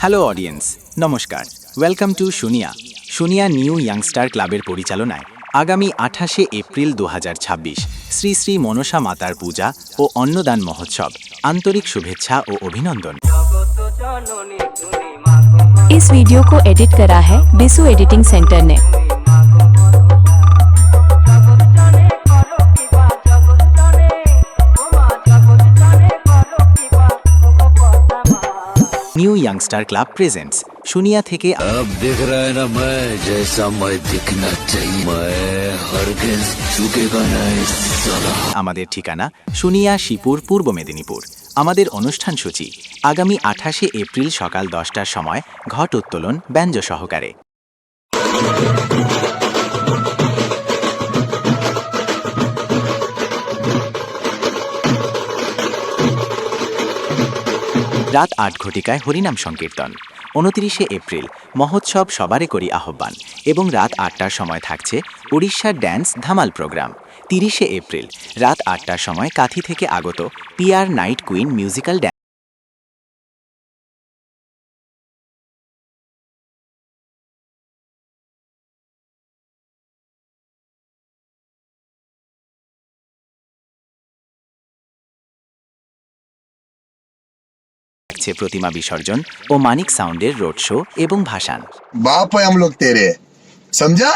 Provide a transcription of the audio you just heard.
Hello audience, নমস্কার। Welcome to শুনিয়া। শুনিয়া নিউ ইয়াংস্টার ক্লাবের পরিচালনায় আগামী 28শে এপ্রিল 2026 শ্রী শ্রী মনসা মাতার পূজা ও অন্নদান মহোৎসব। আন্তরিক শুভেচ্ছা ও অভিনন্দন। इस वीडियो को एडिट करा है बिसु एडिटिंग सेंटर ने। নিউ ইয়াংস্টার ক্লাব প্রেজেন্টস শুনিয়া থেকে अब दिख रहा है ना मैं जैसा मैं दिखना चाहिए मैं हरगिज झुकेगा नहीं साला। আমাদের ঠিকানা শুনিয়া শিপুর, পূর্ব মেদিনীপুর। আমাদের অনুষ্ঠান সূচি আগামী 28শে এপ্রিল সকাল 10টার সময় ঘট উত্তোলন ব্যঞ্জ সহকারে। রাত 8 ঘটিকায় হরিনাম সংকীর্তন। 29শে এপ্রিল মহোৎসব সবারে করি আহ্বান এবং রাত 8টার সময় থাকছে উড়িষ্যার ড্যান্স ধামাল প্রোগ্রাম। 30শে এপ্রিল রাত 8টার সময় কাথি থেকে আগত PR night queen musical dance থাকছে প্রতিমা বিসর্জন ও মানিক সাউন্ডের রোড শো এবং ভাসান। बाप है हम लोग तेरे, समझा।